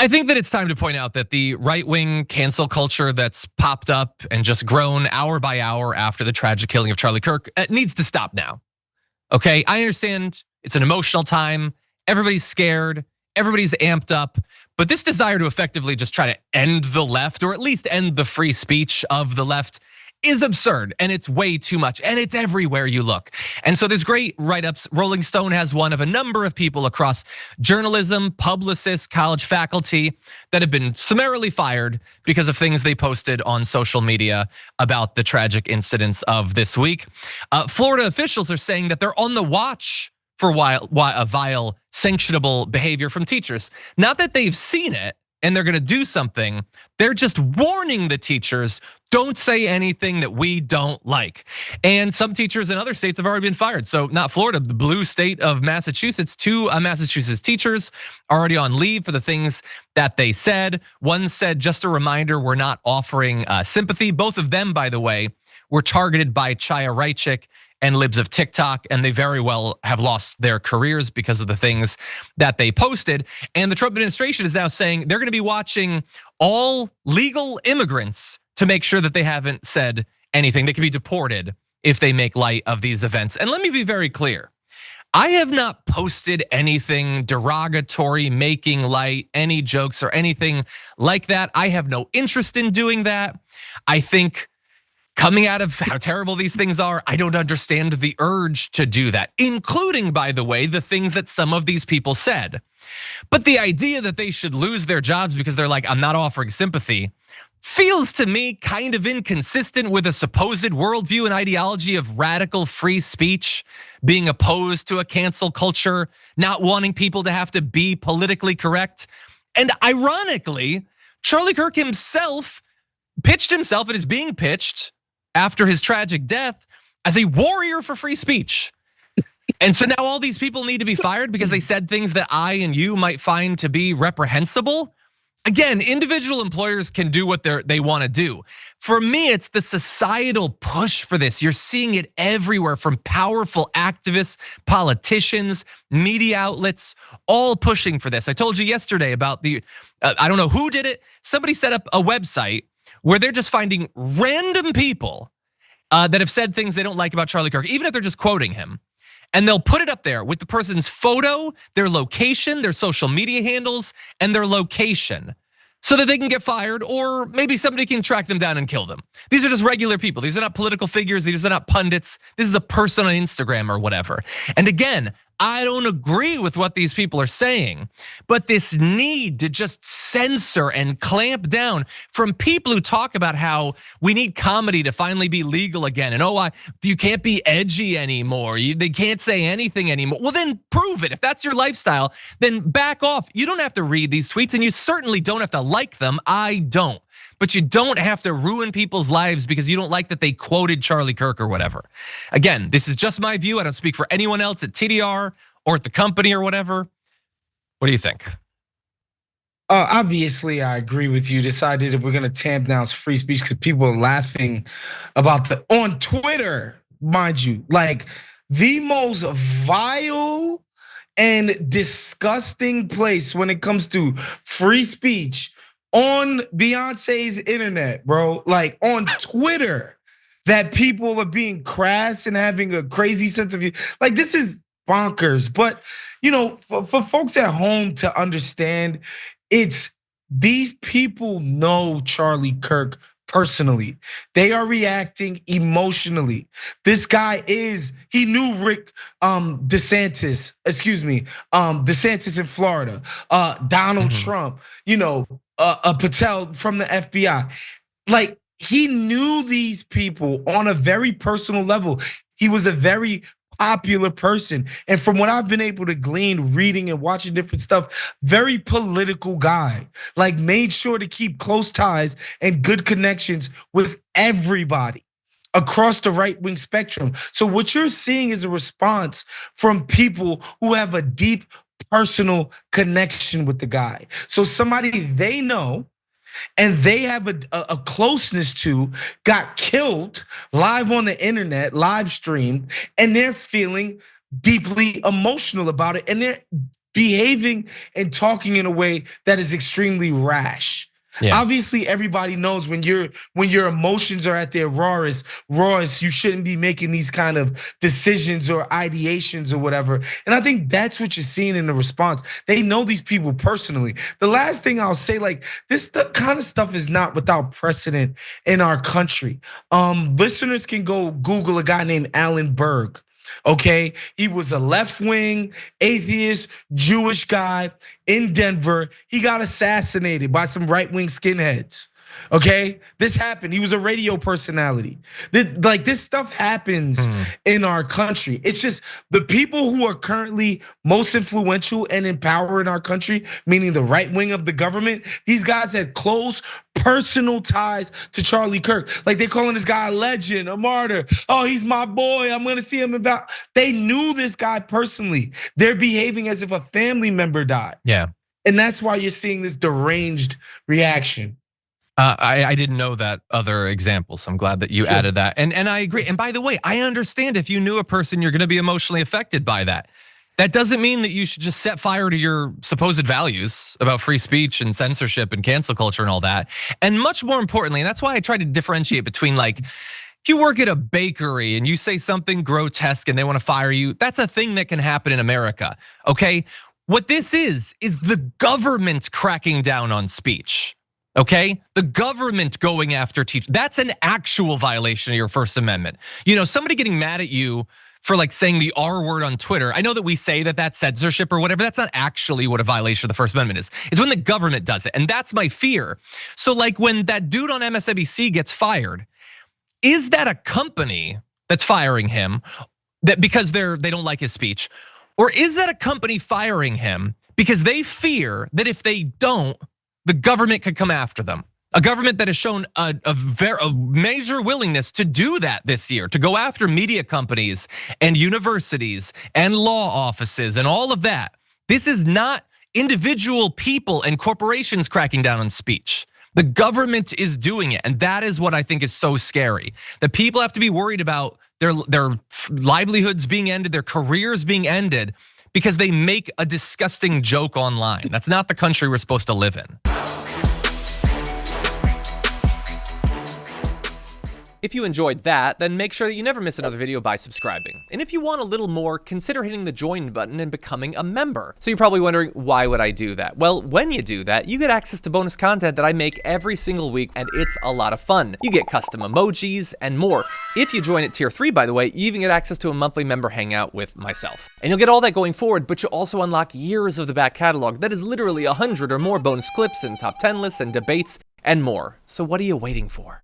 I think that it's time to point out that the right-wing cancel culture that's popped up and just grown hour by hour after the tragic killing of Charlie Kirk needs to stop now. Okay, I understand it's an emotional time. Everybody's scared. Everybody's amped up. But this desire to effectively just try to end the left, or at least end the free speech of the left, is absurd, and it's way too much, and it's everywhere you look. And so there's great write-ups. Rolling Stone has one of a number of people across journalism, publicists, college faculty that have been summarily fired because of things they posted on social media about the tragic incidents of this week. Florida officials are saying that they're on the watch for a vile, sanctionable behavior from teachers. Not that they've seen it and they're gonna do something, they're just warning the teachers, don't say anything that we don't like. And some teachers in other states have already been fired. So not Florida, the blue state of Massachusetts, two Massachusetts teachers are already on leave for the things that they said. One said, just a reminder, we're not offering sympathy. Both of them, by the way, were targeted by Chaya Raichik and libs of TikTok, and they very well have lost their careers because of the things that they posted. And the Trump administration is now saying they're gonna be watching all legal immigrants to make sure that they haven't said anything. They can be deported if they make light of these events. And let me be very clear. I have not posted anything derogatory, making light, any jokes or anything like that. I have no interest in doing that. I think coming out of how terrible these things are, I don't understand the urge to do that, including, by the way, the things that some of these people said. But the idea that they should lose their jobs because they're like, I'm not offering sympathy, feels to me kind of inconsistent with a supposed worldview and ideology of radical free speech, being opposed to a cancel culture, not wanting people to have to be politically correct. And ironically, Charlie Kirk himself pitched himself and is being pitched after his tragic death as a warrior for free speech. And so now all these people need to be fired because they said things that I and you might find to be reprehensible. Again, individual employers can do what they want to do. For me, it's the societal push for this. You're seeing it everywhere, from powerful activists, politicians, media outlets, all pushing for this. I told you yesterday about I don't know who did it. Somebody set up a website where they're just finding random people that have said things they don't like about Charlie Kirk, even if they're just quoting him. And they'll put it up there with the person's photo, their location, their social media handles, and their location, so that they can get fired, or maybe somebody can track them down and kill them. These are just regular people. These are not political figures. These are not pundits. This is a person on Instagram or whatever. And again, I don't agree with what these people are saying, but this need to just censor and clamp down from people who talk about how we need comedy to finally be legal again. And you can't be edgy anymore. They can't say anything anymore. Well, then prove it. If that's your lifestyle, then back off. You don't have to read these tweets, and you certainly don't have to like them. I don't. But you don't have to ruin people's lives because you don't like that they quoted Charlie Kirk or whatever. Again, this is just my view. I don't speak for anyone else at TDR or at the company or whatever. What do you think? Obviously, I agree with you. Decided that we're gonna tamp down free speech because people are laughing about on Twitter, mind you, like the most vile and disgusting place when it comes to free speech on Beyonce's internet, bro. Like on Twitter, that people are being crass and having a crazy sense of you. Like this is bonkers. But for folks at home to understand, it's these people know Charlie Kirk personally. They are reacting emotionally. This guy he knew Rick DeSantis, DeSantis in Florida, Donald Trump, Patel from the FBI. Like he knew these people on a very personal level. He was a very popular person. And from what I've been able to glean, reading and watching different stuff, very political guy, like made sure to keep close ties and good connections with everybody across the right-wing spectrum. So what you're seeing is a response from people who have a deep personal connection with the guy. So somebody they know and they have a closeness to got killed live on the internet, live streamed, and they're feeling deeply emotional about it. And they're behaving and talking in a way that is extremely rash. Yeah. Obviously, everybody knows when your emotions are at their rawest, you shouldn't be making these kind of decisions or ideations or whatever. And I think that's what you're seeing in the response. They know these people personally. The last thing I'll say, like this kind of stuff is not without precedent in our country. Listeners can go Google a guy named Alan Berg. Okay, he was a left-wing, atheist, Jewish guy in Denver. He got assassinated by some right-wing skinheads. Okay, this happened. He was a radio personality. Like this stuff happens in our country. It's just the people who are currently most influential and in power in our country, meaning the right wing of the government. These guys had close personal ties to Charlie Kirk. Like they're calling this guy a legend, a martyr. Oh, he's my boy. I'm gonna see him about. They knew this guy personally. They're behaving as if a family member died. Yeah, and that's why you're seeing this deranged reaction. I didn't know that other example, so I'm glad that you added that. And I agree. And by the way, I understand if you knew a person, you're gonna be emotionally affected by that. That doesn't mean that you should just set fire to your supposed values about free speech and censorship and cancel culture and all that. And much more importantly, and that's why I try to differentiate between like, if you work at a bakery and you say something grotesque and they wanna fire you, that's a thing that can happen in America, okay? What this is the government cracking down on speech. Okay, the government going after teachers. That's an actual violation of your First Amendment. You know, somebody getting mad at you for like saying the R word on Twitter. I know that we say that that's censorship or whatever. That's not actually what a violation of the First Amendment is. It's when the government does it, and that's my fear. So like when that dude on MSNBC gets fired, is that a company that's firing him that because they don't like his speech, or is that a company firing him because they fear that if they don't, the government could come after them? A government that has shown a major willingness to do that this year, to go after media companies and universities and law offices and all of that. This is not individual people and corporations cracking down on speech. The government is doing it, and that is what I think is so scary. That people have to be worried about their livelihoods being ended, their careers being ended, because they make a disgusting joke online. That's not the country we're supposed to live in. If you enjoyed that, then make sure that you never miss another video by subscribing. And if you want a little more, consider hitting the join button and becoming a member. So you're probably wondering, why would I do that? Well, when you do that, you get access to bonus content that I make every single week, and it's a lot of fun. You get custom emojis and more. If you join at tier 3, by the way, you even get access to a monthly member hangout with myself. And you'll get all that going forward, but you'll also unlock years of the back catalog. That is literally 100 or more bonus clips and top 10 lists and debates and more. So what are you waiting for?